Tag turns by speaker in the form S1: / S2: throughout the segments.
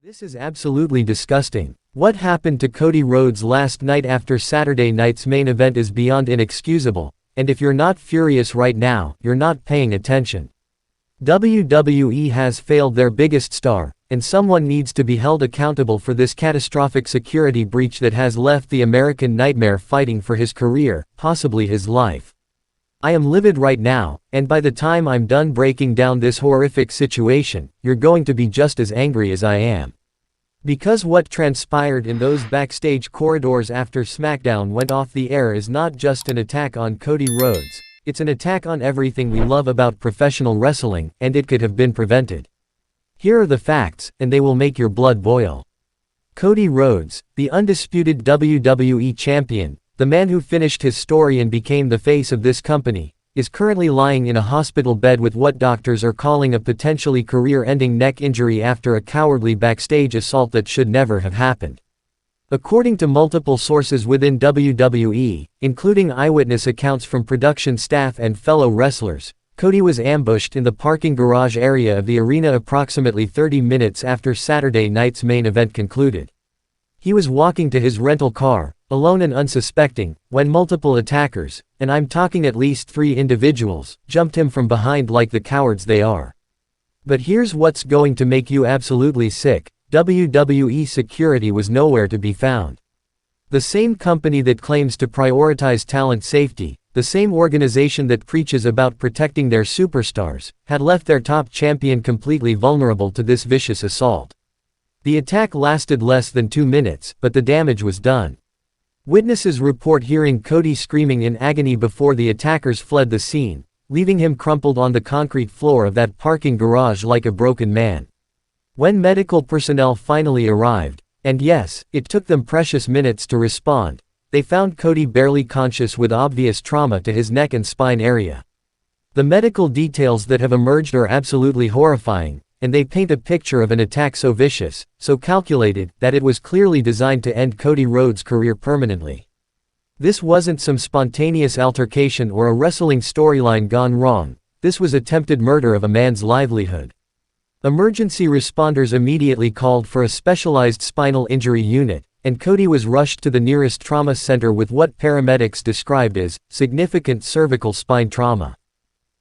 S1: This is absolutely disgusting. What happened to Cody Rhodes last night after Saturday night's main event is beyond inexcusable, and if you're not furious right now, you're not paying attention. WWE has failed their biggest star, and someone needs to be held accountable for this catastrophic security breach that has left the American Nightmare fighting for his career, possibly his life. I am livid right now, and by the time I'm done breaking down this horrific situation, you're going to be just as angry as I am. Because what transpired in those backstage corridors after SmackDown went off the air is not just an attack on Cody Rhodes, it's an attack on everything we love about professional wrestling, and it could have been prevented. Here are the facts, and they will make your blood boil. Cody Rhodes, the undisputed WWE champion, the man who finished his story and became the face of this company, is currently lying in a hospital bed with what doctors are calling a potentially career-ending neck injury after a cowardly backstage assault that should never have happened. According to multiple sources within WWE, including eyewitness accounts from production staff and fellow wrestlers, Cody was ambushed in the parking garage area of the arena approximately 30 minutes after Saturday night's main event concluded. He was walking to his rental car, alone and unsuspecting, when multiple attackers, and I'm talking at least 3 individuals, jumped him from behind like the cowards they are. But here's what's going to make you absolutely sick: WWE security was nowhere to be found. The same company that claims to prioritize talent safety, the same organization that preaches about protecting their superstars, had left their top champion completely vulnerable to this vicious assault. The attack lasted less than 2 minutes, but the damage was done. Witnesses report hearing Cody screaming in agony before the attackers fled the scene, leaving him crumpled on the concrete floor of that parking garage like a broken man. When medical personnel finally arrived, and yes, it took them precious minutes to respond, they found Cody barely conscious with obvious trauma to his neck and spine area. The medical details that have emerged are absolutely horrifying, and they paint a picture of an attack so vicious, so calculated, that it was clearly designed to end Cody Rhodes' career permanently. This wasn't some spontaneous altercation or a wrestling storyline gone wrong, this was attempted murder of a man's livelihood. Emergency responders immediately called for a specialized spinal injury unit, and Cody was rushed to the nearest trauma center with what paramedics described as significant cervical spine trauma.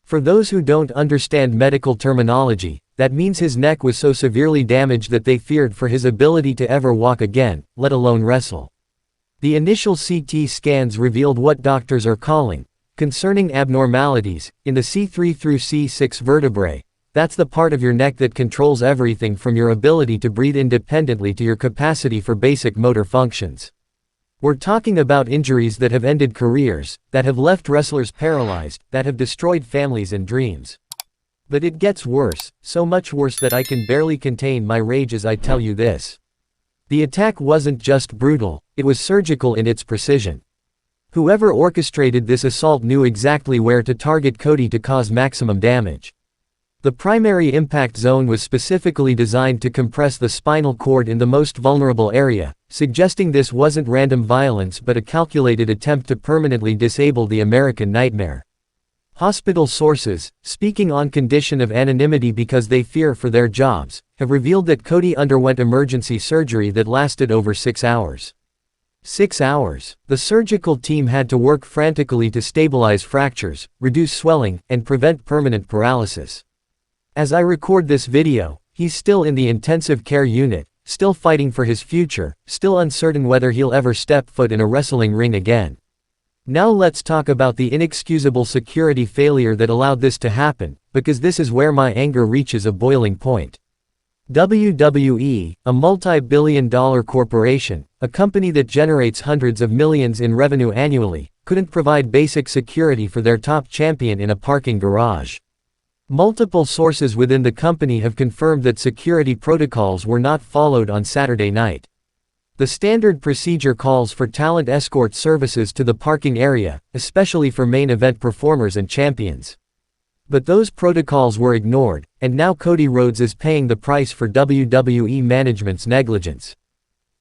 S1: For those who don't understand medical terminology, that means his neck was so severely damaged that they feared for his ability to ever walk again, let alone wrestle. The initial CT scans revealed what doctors are calling concerning abnormalities in the C3 through C6 vertebrae. That's the part of your neck that controls everything from your ability to breathe independently to your capacity for basic motor functions. We're talking about injuries that have ended careers, that have left wrestlers paralyzed, that have destroyed families and dreams. But it gets worse, so much worse that I can barely contain my rage as I tell you this. The attack wasn't just brutal, it was surgical in its precision. Whoever orchestrated this assault knew exactly where to target Cody to cause maximum damage. The primary impact zone was specifically designed to compress the spinal cord in the most vulnerable area, suggesting this wasn't random violence but a calculated attempt to permanently disable the American Nightmare. Hospital sources, speaking on condition of anonymity because they fear for their jobs, have revealed that Cody underwent emergency surgery that lasted over 6 hours. 6 hours. The surgical team had to work frantically to stabilize fractures, reduce swelling, and prevent permanent paralysis. As I record this video, he's still in the intensive care unit, still fighting for his future, still uncertain whether he'll ever step foot in a wrestling ring again. Now let's talk about the inexcusable security failure that allowed this to happen, because this is where my anger reaches a boiling point. WWE, a multi-billion-dollar corporation, a company that generates hundreds of millions in revenue annually, couldn't provide basic security for their top champion in a parking garage. Multiple sources within the company have confirmed that security protocols were not followed on Saturday night. The standard procedure calls for talent escort services to the parking area, especially for main event performers and champions. But those protocols were ignored, and now Cody Rhodes is paying the price for WWE management's negligence.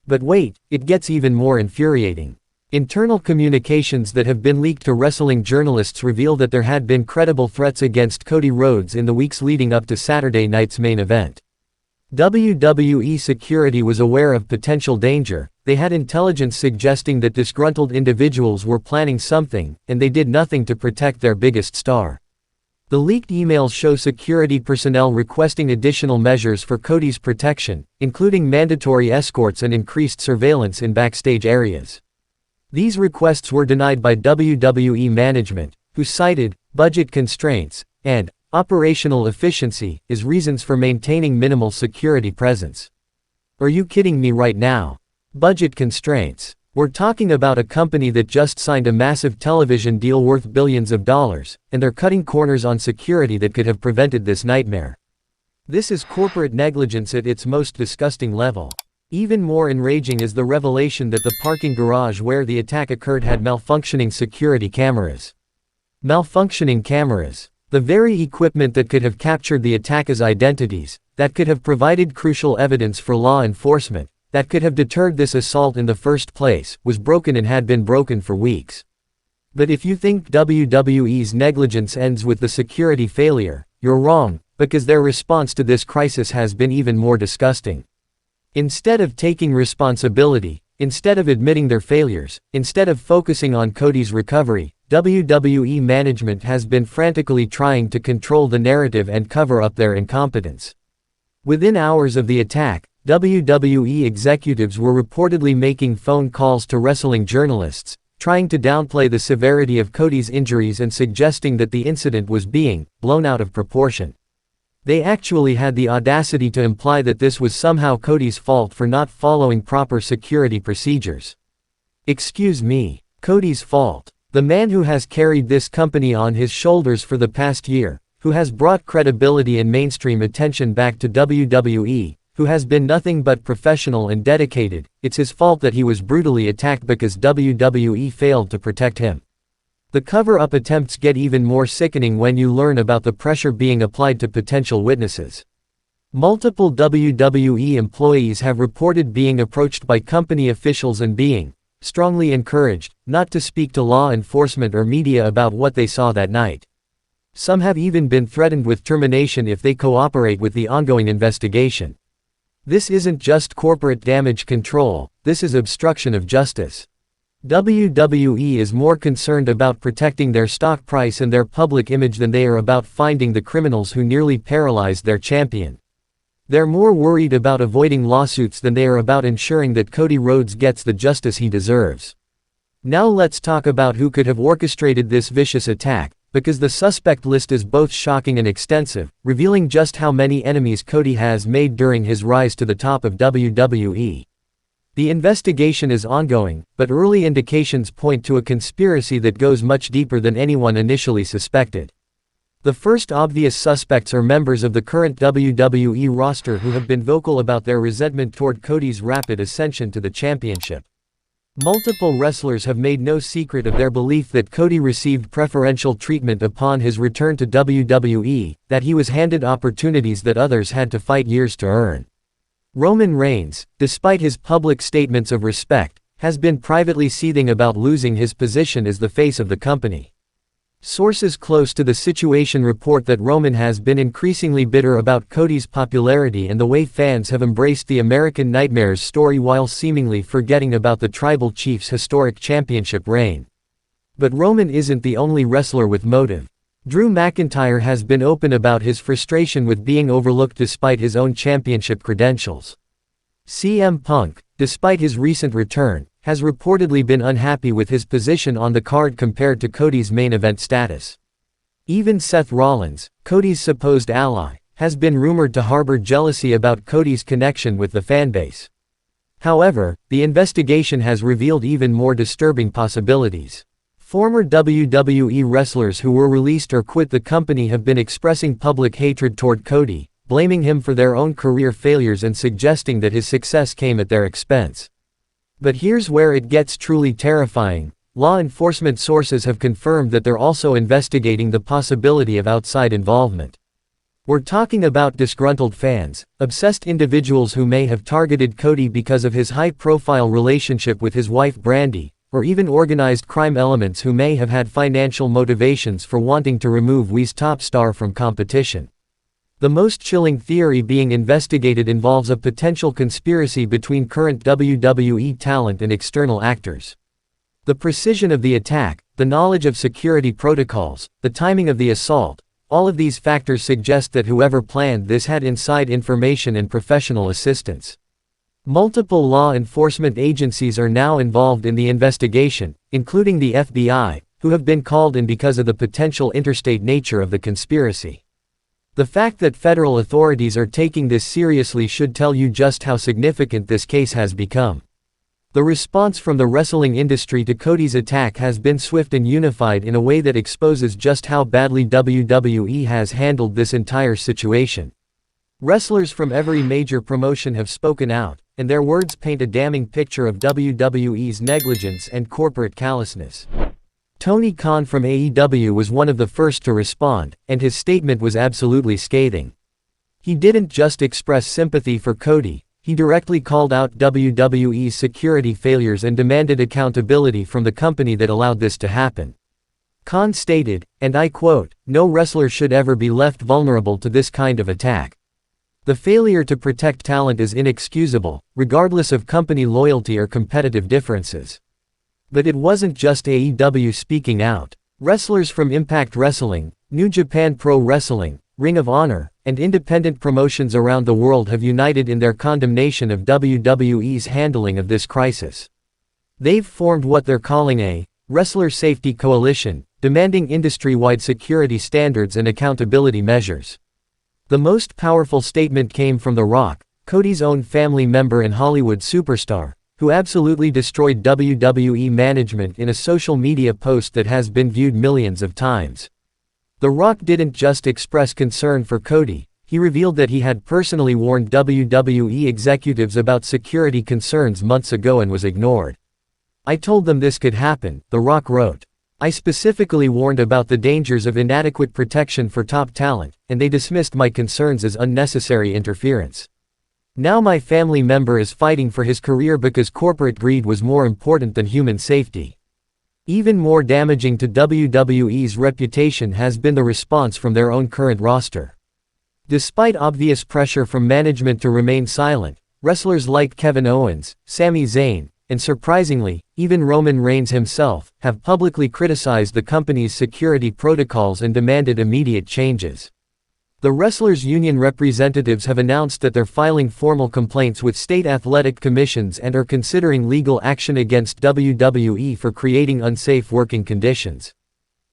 S1: But wait, it gets even more infuriating. Internal communications that have been leaked to wrestling journalists reveal that there had been credible threats against Cody Rhodes in the weeks leading up to Saturday night's main event. WWE security was aware of potential danger, they had intelligence suggesting that disgruntled individuals were planning something, and they did nothing to protect their biggest star. The leaked emails show security personnel requesting additional measures for Cody's protection, including mandatory escorts and increased surveillance in backstage areas. These requests were denied by WWE management, who cited budget constraints and operational efficiency as reasons for maintaining minimal security presence. Are you kidding me right now? Budget constraints. We're talking about a company that just signed a massive television deal worth billions of dollars, and they're cutting corners on security that could have prevented this nightmare. This is corporate negligence at its most disgusting level. Even more enraging is the revelation that the parking garage where the attack occurred had malfunctioning security cameras. Malfunctioning cameras. The very equipment that could have captured the attackers' identities, that could have provided crucial evidence for law enforcement, that could have deterred this assault in the first place, was broken and had been broken for weeks. But if you think WWE's negligence ends with the security failure, you're wrong, because their response to this crisis has been even more disgusting. Instead of taking responsibility, instead of admitting their failures, instead of focusing on Cody's recovery, WWE management has been frantically trying to control the narrative and cover up their incompetence. Within hours of the attack, WWE executives were reportedly making phone calls to wrestling journalists, trying to downplay the severity of Cody's injuries and suggesting that the incident was being blown out of proportion. They actually had the audacity to imply that this was somehow Cody's fault for not following proper security procedures. Excuse me, Cody's fault. The man who has carried this company on his shoulders for the past year, who has brought credibility and mainstream attention back to WWE, who has been nothing but professional and dedicated, it's his fault that he was brutally attacked because WWE failed to protect him. The cover-up attempts get even more sickening when you learn about the pressure being applied to potential witnesses. Multiple WWE employees have reported being approached by company officials and being strongly encouraged not to speak to law enforcement or media about what they saw that night. Some have even been threatened with termination if they cooperate with the ongoing investigation. This isn't just corporate damage control, this is obstruction of justice. WWE is more concerned about protecting their stock price and their public image than they are about finding the criminals who nearly paralyzed their champion. They're more worried about avoiding lawsuits than they are about ensuring that Cody Rhodes gets the justice he deserves. Now let's talk about who could have orchestrated this vicious attack, because the suspect list is both shocking and extensive, revealing just how many enemies Cody has made during his rise to the top of WWE. The investigation is ongoing, but early indications point to a conspiracy that goes much deeper than anyone initially suspected. The first obvious suspects are members of the current WWE roster who have been vocal about their resentment toward Cody's rapid ascension to the championship. Multiple wrestlers have made no secret of their belief that Cody received preferential treatment upon his return to WWE, that he was handed opportunities that others had to fight years to earn. Roman Reigns, despite his public statements of respect, has been privately seething about losing his position as the face of the company. Sources close to the situation report that Roman has been increasingly bitter about Cody's popularity and the way fans have embraced the American Nightmare's story while seemingly forgetting about the Tribal Chief's historic championship reign. But Roman isn't the only wrestler with motive. Drew McIntyre has been open about his frustration with being overlooked despite his own championship credentials. CM Punk, despite his recent return, has reportedly been unhappy with his position on the card compared to Cody's main event status. Even Seth Rollins, Cody's supposed ally, has been rumored to harbor jealousy about Cody's connection with the fanbase. However, the investigation has revealed even more disturbing possibilities. Former WWE wrestlers who were released or quit the company have been expressing public hatred toward Cody, blaming him for their own career failures and suggesting that his success came at their expense. But here's where it gets truly terrifying. Law enforcement sources have confirmed that they're also investigating the possibility of outside involvement. We're talking about disgruntled fans, obsessed individuals who may have targeted Cody because of his high-profile relationship with his wife Brandi, or even organized crime elements who may have had financial motivations for wanting to remove WWE's top star from competition. The most chilling theory being investigated involves a potential conspiracy between current WWE talent and external actors. The precision of the attack, the knowledge of security protocols, the timing of the assault, all of these factors suggest that whoever planned this had inside information and professional assistance. Multiple law enforcement agencies are now involved in the investigation, including the FBI, who have been called in because of the potential interstate nature of the conspiracy. The fact that federal authorities are taking this seriously should tell you just how significant this case has become. The response from the wrestling industry to Cody's attack has been swift and unified in a way that exposes just how badly WWE has handled this entire situation. Wrestlers from every major promotion have spoken out, and their words paint a damning picture of WWE's negligence and corporate callousness. Tony Khan from AEW was one of the first to respond, and his statement was absolutely scathing. He didn't just express sympathy for Cody, he directly called out WWE's security failures and demanded accountability from the company that allowed this to happen. Khan stated, and I quote, "No wrestler should ever be left vulnerable to this kind of attack. The failure to protect talent is inexcusable, regardless of company loyalty or competitive differences." But it wasn't just AEW speaking out. Wrestlers from Impact Wrestling, New Japan Pro Wrestling, Ring of Honor, and independent promotions around the world have united in their condemnation of WWE's handling of this crisis. They've formed what they're calling a Wrestler Safety Coalition, demanding industry-wide security standards and accountability measures. The most powerful statement came from The Rock, Cody's own family member and Hollywood superstar, who absolutely destroyed WWE management in a social media post that has been viewed millions of times. The Rock didn't just express concern for Cody, he revealed that he had personally warned WWE executives about security concerns months ago and was ignored. "I told them this could happen," The Rock wrote. "I specifically warned about the dangers of inadequate protection for top talent, and they dismissed my concerns as unnecessary interference. Now my family member is fighting for his career because corporate greed was more important than human safety." Even more damaging to WWE's reputation has been the response from their own current roster. Despite obvious pressure from management to remain silent, wrestlers like Kevin Owens, Sami Zayn, and surprisingly, even Roman Reigns himself, have publicly criticized the company's security protocols and demanded immediate changes. The wrestlers' union representatives have announced that they're filing formal complaints with state athletic commissions and are considering legal action against WWE for creating unsafe working conditions.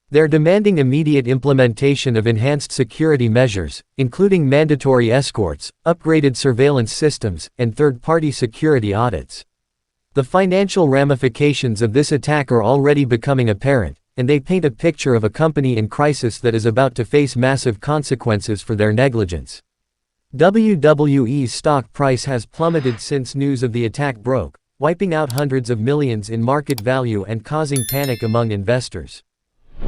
S1: They're demanding immediate implementation of enhanced security measures, including mandatory escorts, upgraded surveillance systems, and third-party security audits. The financial ramifications of this attack are already becoming apparent, and they paint a picture of a company in crisis that is about to face massive consequences for their negligence. WWE's stock price has plummeted since news of the attack broke, wiping out hundreds of millions in market value and causing panic among investors.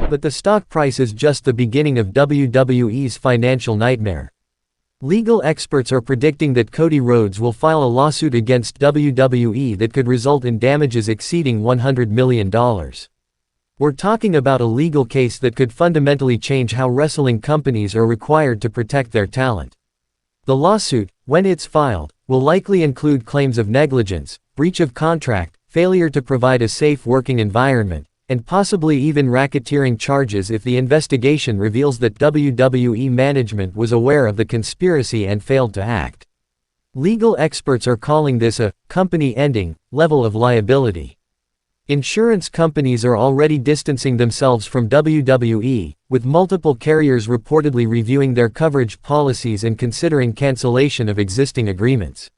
S1: But the stock price is just the beginning of WWE's financial nightmare. Legal experts are predicting that Cody Rhodes will file a lawsuit against WWE that could result in damages exceeding $100 million. We're talking about a legal case that could fundamentally change how wrestling companies are required to protect their talent. The lawsuit, when it's filed, will likely include claims of negligence, breach of contract, failure to provide a safe working environment, and possibly even racketeering charges if the investigation reveals that WWE management was aware of the conspiracy and failed to act. Legal experts are calling this a company-ending level of liability. Insurance companies are already distancing themselves from WWE, with multiple carriers reportedly reviewing their coverage policies and considering cancellation of existing agreements.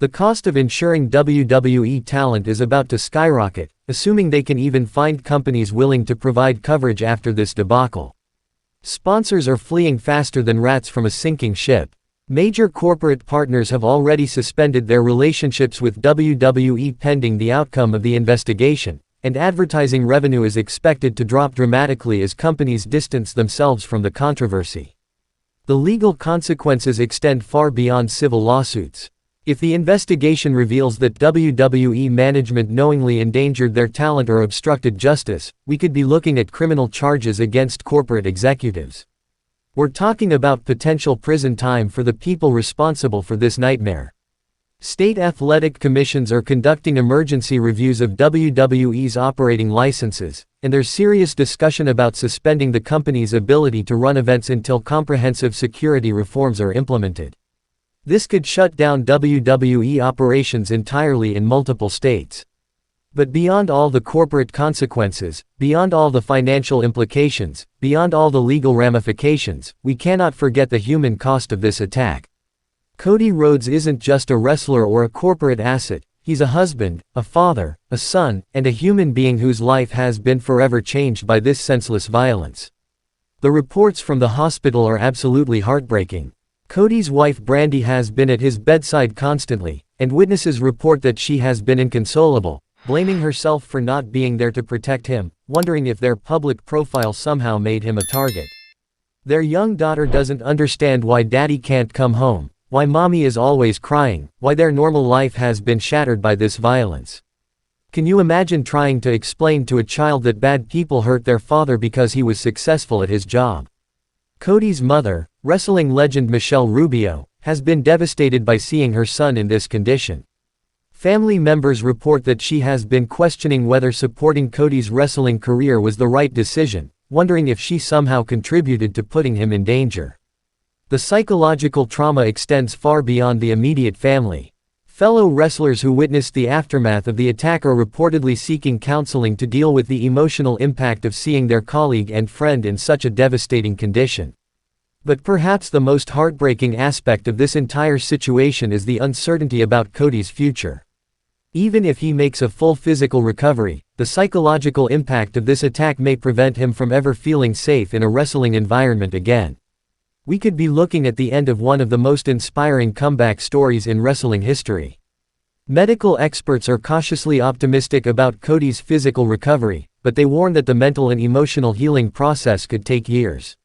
S1: The cost of insuring WWE talent is about to skyrocket, assuming they can even find companies willing to provide coverage after this debacle. Sponsors are fleeing faster than rats from a sinking ship. Major corporate partners have already suspended their relationships with WWE pending the outcome of the investigation, and advertising revenue is expected to drop dramatically as companies distance themselves from the controversy. The legal consequences extend far beyond civil lawsuits. If the investigation reveals that WWE management knowingly endangered their talent or obstructed justice, we could be looking at criminal charges against corporate executives. We're talking about potential prison time for the people responsible for this nightmare. State athletic commissions are conducting emergency reviews of WWE's operating licenses, and there's serious discussion about suspending the company's ability to run events until comprehensive security reforms are implemented. This could shut down WWE operations entirely in multiple states. But beyond all the corporate consequences, beyond all the financial implications, beyond all the legal ramifications, we cannot forget the human cost of this attack. Cody Rhodes isn't just a wrestler or a corporate asset, he's a husband, a father, a son, and a human being whose life has been forever changed by this senseless violence. The reports from the hospital are absolutely heartbreaking. Cody's wife Brandi has been at his bedside constantly, and witnesses report that she has been inconsolable, blaming herself for not being there to protect him, wondering if their public profile somehow made him a target. Their young daughter doesn't understand why daddy can't come home, why mommy is always crying, why their normal life has been shattered by this violence. Can you imagine trying to explain to a child that bad people hurt their father because he was successful at his job? Cody's mother, wrestling legend Michelle Rubio, has been devastated by seeing her son in this condition. Family members report that she has been questioning whether supporting Cody's wrestling career was the right decision, wondering if she somehow contributed to putting him in danger. The psychological trauma extends far beyond the immediate family. Fellow wrestlers who witnessed the aftermath of the attack are reportedly seeking counseling to deal with the emotional impact of seeing their colleague and friend in such a devastating condition. But perhaps the most heartbreaking aspect of this entire situation is the uncertainty about Cody's future. Even if he makes a full physical recovery, the psychological impact of this attack may prevent him from ever feeling safe in a wrestling environment again. We could be looking at the end of one of the most inspiring comeback stories in wrestling history. Medical experts are cautiously optimistic about Cody's physical recovery, but they warn that the mental and emotional healing process could take years.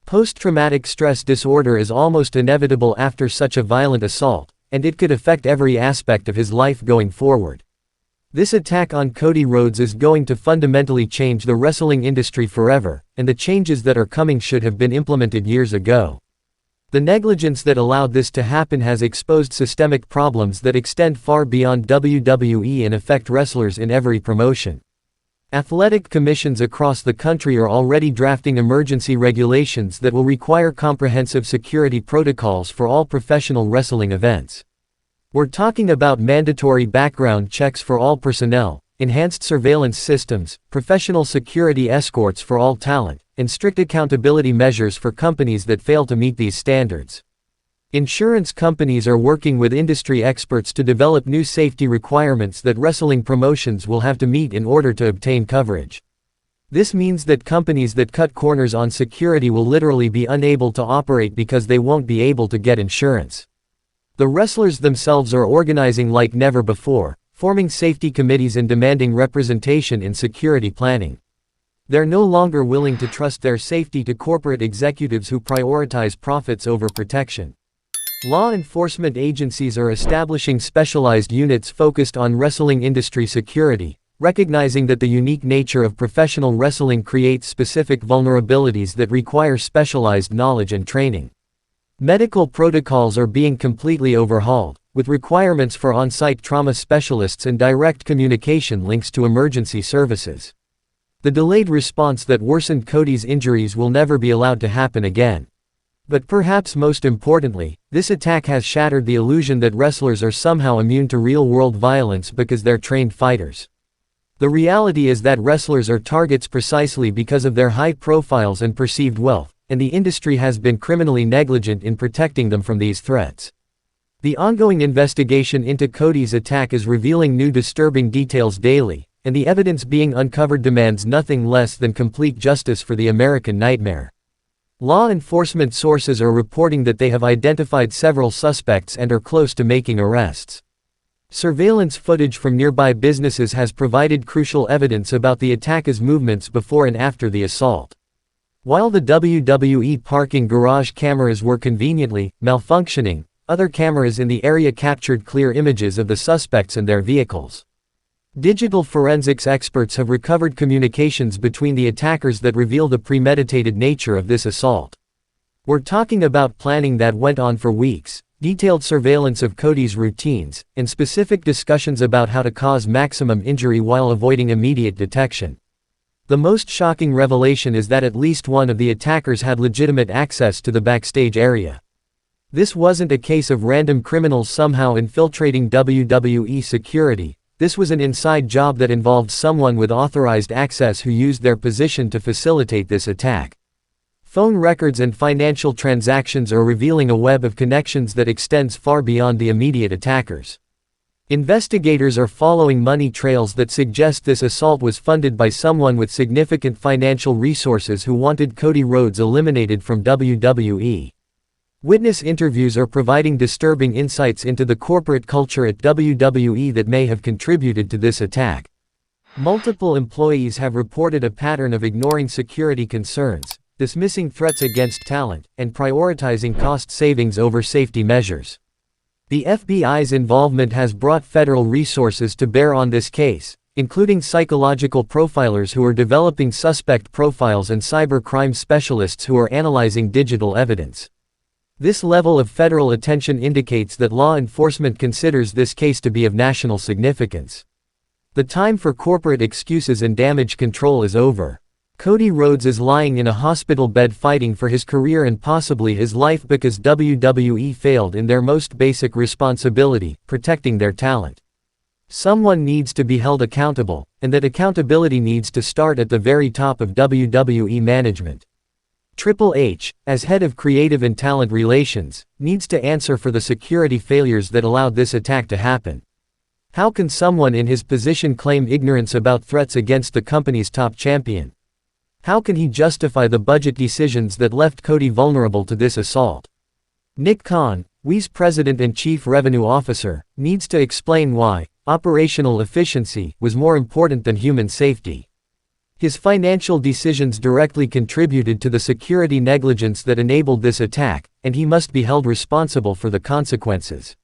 S1: Post-traumatic stress disorder is almost inevitable after such a violent assault, and it could affect every aspect of his life going forward. This attack on Cody Rhodes is going to fundamentally change the wrestling industry forever, and the changes that are coming should have been implemented years ago. The negligence that allowed this to happen has exposed systemic problems that extend far beyond WWE and affect wrestlers in every promotion. Athletic commissions across the country are already drafting emergency regulations that will require comprehensive security protocols for all professional wrestling events. We're talking about mandatory background checks for all personnel, enhanced surveillance systems, professional security escorts for all talent, and strict accountability measures for companies that fail to meet these standards. Insurance companies are working with industry experts to develop new safety requirements that wrestling promotions will have to meet in order to obtain coverage. This means that companies that cut corners on security will literally be unable to operate because they won't be able to get insurance. The wrestlers themselves are organizing like never before, forming safety committees and demanding representation in security planning. They're no longer willing to trust their safety to corporate executives who prioritize profits over protection. Law enforcement agencies are establishing specialized units focused on wrestling industry security, recognizing that the unique nature of professional wrestling creates specific vulnerabilities that require specialized knowledge and training. Medical protocols are being completely overhauled, with requirements for on-site trauma specialists and direct communication links to emergency services. The delayed response that worsened Cody's injuries will never be allowed to happen again. But perhaps most importantly, this attack has shattered the illusion that wrestlers are somehow immune to real-world violence because they're trained fighters. The reality is that wrestlers are targets precisely because of their high profiles and perceived wealth, and the industry has been criminally negligent in protecting them from these threats. The ongoing investigation into Cody's attack is revealing new disturbing details daily, and the evidence being uncovered demands nothing less than complete justice for the American nightmare. Law enforcement sources are reporting that they have identified several suspects and are close to making arrests. Surveillance footage from nearby businesses has provided crucial evidence about the attacker's movements before and after the assault. While the WWE parking garage cameras were conveniently malfunctioning, other cameras in the area captured clear images of the suspects and their vehicles. Digital forensics experts have recovered communications between the attackers that reveal the premeditated nature of this assault. We're talking about planning that went on for weeks, detailed surveillance of Cody's routines, and specific discussions about how to cause maximum injury while avoiding immediate detection. The most shocking revelation is that at least one of the attackers had legitimate access to the backstage area. This wasn't a case of random criminals somehow infiltrating WWE security. This was an inside job that involved someone with authorized access who used their position to facilitate this attack. Phone records and financial transactions are revealing a web of connections that extends far beyond the immediate attackers. Investigators are following money trails that suggest this assault was funded by someone with significant financial resources who wanted Cody Rhodes eliminated from WWE. Witness interviews are providing disturbing insights into the corporate culture at WWE that may have contributed to this attack. Multiple employees have reported a pattern of ignoring security concerns, dismissing threats against talent, and prioritizing cost savings over safety measures. The FBI's involvement has brought federal resources to bear on this case, including psychological profilers who are developing suspect profiles and cybercrime specialists who are analyzing digital evidence. This level of federal attention indicates that law enforcement considers this case to be of national significance. The time for corporate excuses and damage control is over. Cody Rhodes is lying in a hospital bed fighting for his career and possibly his life because WWE failed in their most basic responsibility, protecting their talent. Someone needs to be held accountable, and that accountability needs to start at the very top of WWE management. Triple H, as head of creative and talent relations, needs to answer for the security failures that allowed this attack to happen. How can someone in his position claim ignorance about threats against the company's top champion? How can he justify the budget decisions that left Cody vulnerable to this assault? Nick Khan, WE's president and chief revenue officer, needs to explain why operational efficiency was more important than human safety. His financial decisions directly contributed to the security negligence that enabled this attack, and he must be held responsible for the consequences.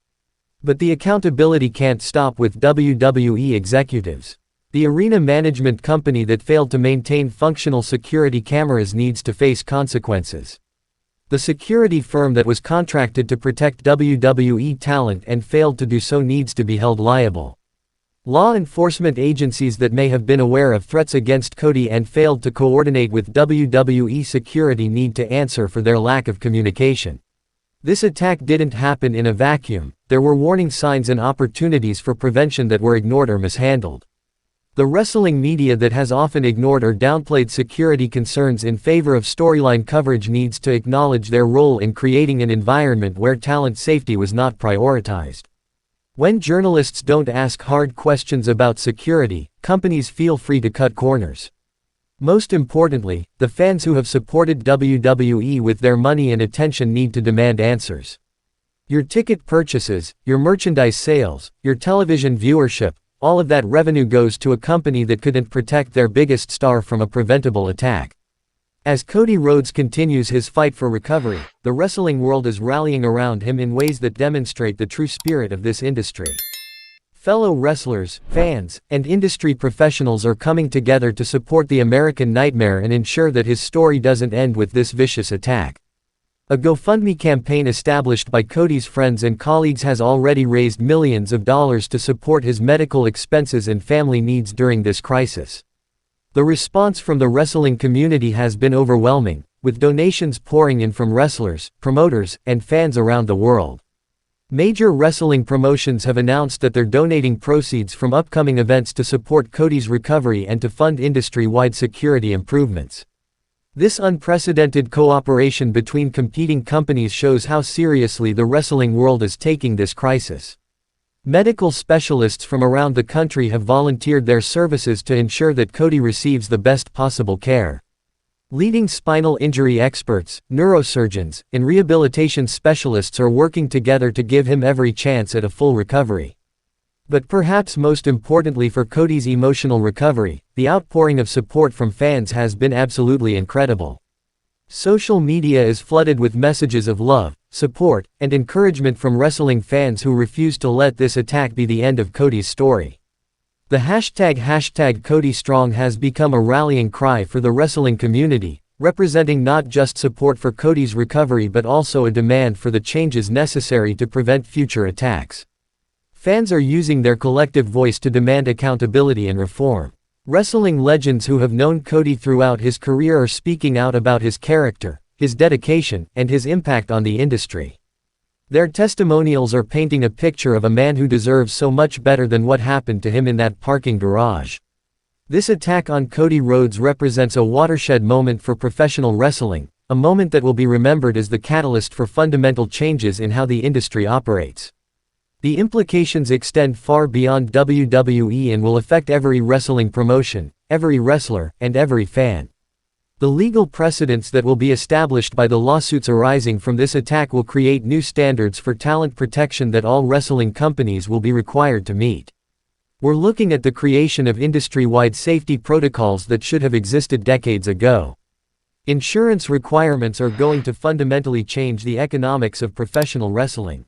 S1: But the accountability can't stop with WWE executives. The arena management company that failed to maintain functional security cameras needs to face consequences. The security firm that was contracted to protect WWE talent and failed to do so needs to be held liable. Law enforcement agencies that may have been aware of threats against Cody and failed to coordinate with WWE security need to answer for their lack of communication. This attack didn't happen in a vacuum. There were warning signs and opportunities for prevention that were ignored or mishandled. The wrestling media that has often ignored or downplayed security concerns in favor of storyline coverage needs to acknowledge their role in creating an environment where talent safety was not prioritized. When journalists don't ask hard questions about security, companies feel free to cut corners. Most importantly, the fans who have supported WWE with their money and attention need to demand answers. Your ticket purchases, your merchandise sales, your television viewership, all of that revenue goes to a company that couldn't protect their biggest star from a preventable attack. As Cody Rhodes continues his fight for recovery, the wrestling world is rallying around him in ways that demonstrate the true spirit of this industry. Fellow wrestlers, fans, and industry professionals are coming together to support the American Nightmare and ensure that his story doesn't end with this vicious attack. A GoFundMe campaign established by Cody's friends and colleagues has already raised millions of dollars to support his medical expenses and family needs during this crisis. The response from the wrestling community has been overwhelming, with donations pouring in from wrestlers, promoters, and fans around the world. Major wrestling promotions have announced that they're donating proceeds from upcoming events to support Cody's recovery and to fund industry-wide security improvements. This unprecedented cooperation between competing companies shows how seriously the wrestling world is taking this crisis. Medical specialists from around the country have volunteered their services to ensure that Cody receives the best possible care. Leading spinal injury experts, neurosurgeons, and rehabilitation specialists are working together to give him every chance at a full recovery. But perhaps most importantly for Cody's emotional recovery, the outpouring of support from fans has been absolutely incredible. Social media is flooded with messages of love, support, and encouragement from wrestling fans who refuse to let this attack be the end of Cody's story. The hashtag #CodyStrong has become a rallying cry for the wrestling community, representing not just support for Cody's recovery but also a demand for the changes necessary to prevent future attacks. Fans are using their collective voice to demand accountability and reform. Wrestling legends who have known Cody throughout his career are speaking out about his character, his dedication, and his impact on the industry. Their testimonials are painting a picture of a man who deserves so much better than what happened to him in that parking garage. This attack on Cody Rhodes represents a watershed moment for professional wrestling, a moment that will be remembered as the catalyst for fundamental changes in how the industry operates. The implications extend far beyond WWE and will affect every wrestling promotion, every wrestler, and every fan. The legal precedents that will be established by the lawsuits arising from this attack will create new standards for talent protection that all wrestling companies will be required to meet. We're looking at the creation of industry-wide safety protocols that should have existed decades ago. Insurance requirements are going to fundamentally change the economics of professional wrestling.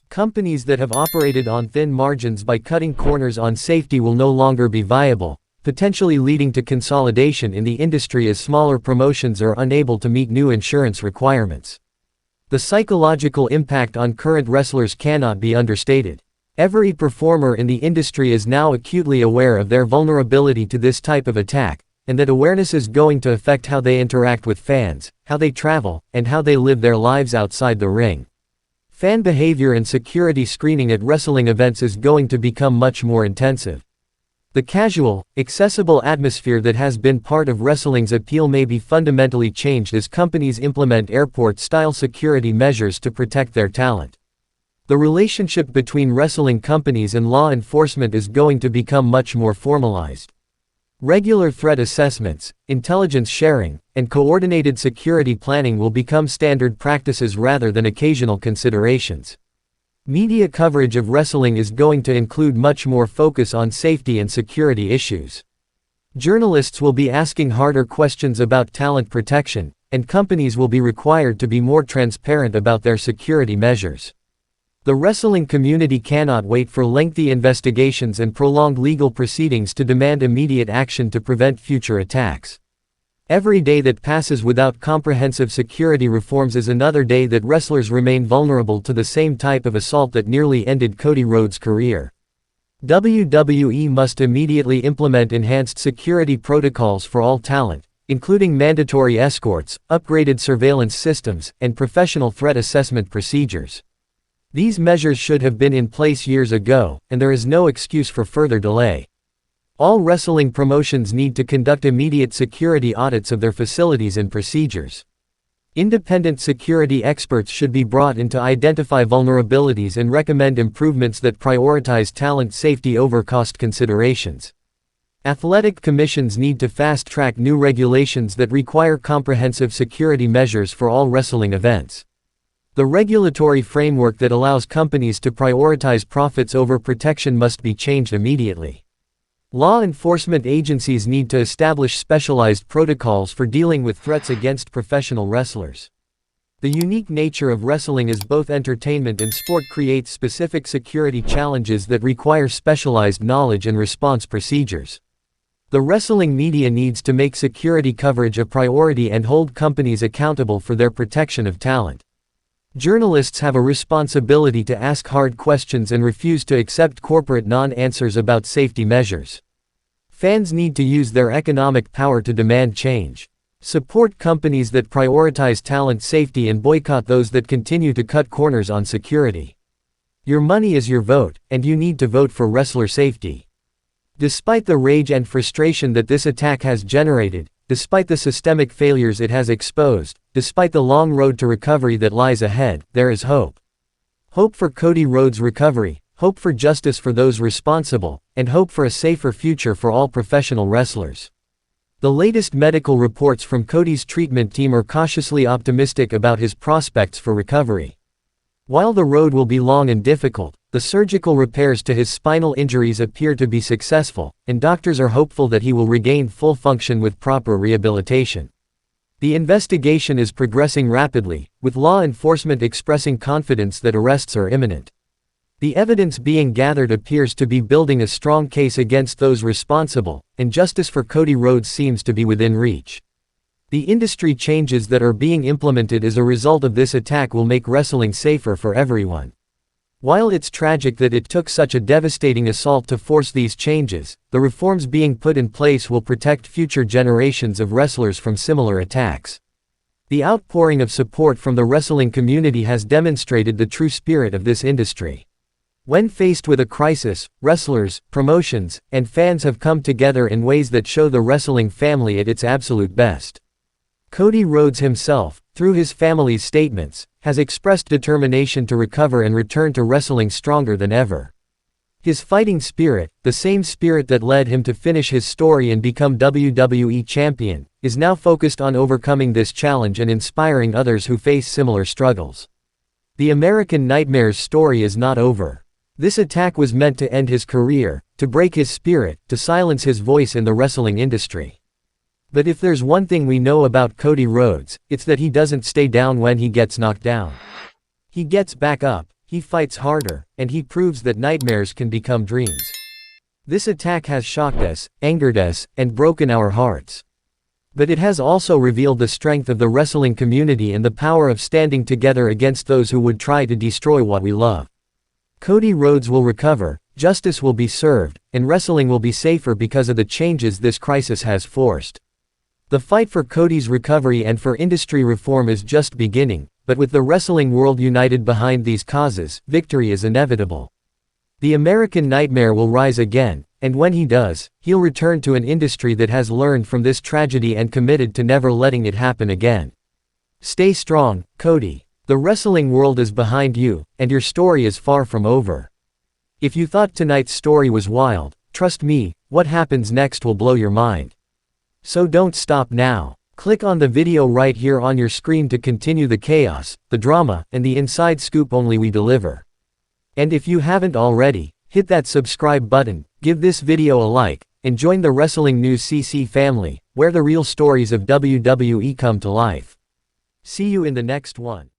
S1: Companies that have operated on thin margins by cutting corners on safety will no longer be viable, potentially leading to consolidation in the industry as smaller promotions are unable to meet new insurance requirements. The psychological impact on current wrestlers cannot be understated. Every performer in the industry is now acutely aware of their vulnerability to this type of attack, and that awareness is going to affect how they interact with fans, how they travel, and how they live their lives outside the ring. Fan behavior and security screening at wrestling events is going to become much more intensive. The casual, accessible atmosphere that has been part of wrestling's appeal may be fundamentally changed as companies implement airport-style security measures to protect their talent. The relationship between wrestling companies and law enforcement is going to become much more formalized. Regular threat assessments, intelligence sharing, and coordinated security planning will become standard practices rather than occasional considerations. Media coverage of wrestling is going to include much more focus on safety and security issues. Journalists will be asking harder questions about talent protection, and companies will be required to be more transparent about their security measures. The wrestling community cannot wait for lengthy investigations and prolonged legal proceedings to demand immediate action to prevent future attacks. Every day that passes without comprehensive security reforms is another day that wrestlers remain vulnerable to the same type of assault that nearly ended Cody Rhodes' career. WWE must immediately implement enhanced security protocols for all talent, including mandatory escorts, upgraded surveillance systems, and professional threat assessment procedures. These measures should have been in place years ago, and there is no excuse for further delay. All wrestling promotions need to conduct immediate security audits of their facilities and procedures. Independent security experts should be brought in to identify vulnerabilities and recommend improvements that prioritize talent safety over cost considerations. Athletic commissions need to fast-track new regulations that require comprehensive security measures for all wrestling events. The regulatory framework that allows companies to prioritize profits over protection must be changed immediately. Law enforcement agencies need to establish specialized protocols for dealing with threats against professional wrestlers. The unique nature of wrestling as both entertainment and sport creates specific security challenges that require specialized knowledge and response procedures. The wrestling media needs to make security coverage a priority and hold companies accountable for their protection of talent. Journalists have a responsibility to ask hard questions and refuse to accept corporate non-answers about safety measures. Fans need to use their economic power to demand change. Support companies that prioritize talent safety and boycott those that continue to cut corners on security. Your money is your vote, and you need to vote for wrestler safety. Despite the rage and frustration that this attack has generated, despite the systemic failures it has exposed, despite the long road to recovery that lies ahead, there is hope. Hope for Cody Rhodes' recovery, hope for justice for those responsible, and hope for a safer future for all professional wrestlers. The latest medical reports from Cody's treatment team are cautiously optimistic about his prospects for recovery. While the road will be long and difficult, the surgical repairs to his spinal injuries appear to be successful, and doctors are hopeful that he will regain full function with proper rehabilitation. The investigation is progressing rapidly, with law enforcement expressing confidence that arrests are imminent. The evidence being gathered appears to be building a strong case against those responsible, and justice for Cody Rhodes seems to be within reach. The industry changes that are being implemented as a result of this attack will make wrestling safer for everyone. While it's tragic that it took such a devastating assault to force these changes, the reforms being put in place will protect future generations of wrestlers from similar attacks. The outpouring of support from the wrestling community has demonstrated the true spirit of this industry. When faced with a crisis, wrestlers, promotions, and fans have come together in ways that show the wrestling family at its absolute best. Cody Rhodes himself, through his family's statements, has expressed determination to recover and return to wrestling stronger than ever. His fighting spirit, the same spirit that led him to finish his story and become WWE champion, is now focused on overcoming this challenge and inspiring others who face similar struggles. The American Nightmare's story is not over. This attack was meant to end his career, to break his spirit, to silence his voice in the wrestling industry. But if there's one thing we know about Cody Rhodes, it's that he doesn't stay down when he gets knocked down. He gets back up, he fights harder, and he proves that nightmares can become dreams. This attack has shocked us, angered us, and broken our hearts. But it has also revealed the strength of the wrestling community and the power of standing together against those who would try to destroy what we love. Cody Rhodes will recover, justice will be served, and wrestling will be safer because of the changes this crisis has forced. The fight for Cody's recovery and for industry reform is just beginning, but with the wrestling world united behind these causes, victory is inevitable. The American Nightmare will rise again, and when he does, he'll return to an industry that has learned from this tragedy and committed to never letting it happen again. Stay strong, Cody. The wrestling world is behind you, and your story is far from over. If you thought tonight's story was wild, trust me, what happens next will blow your mind. So don't stop now. Click on the video right here on your screen to continue the chaos, the drama, and the inside scoop only we deliver. And if you haven't already, hit that subscribe button, give this video a like, and join the Wrestling News CC family, where the real stories of WWE come to life. See you in the next one.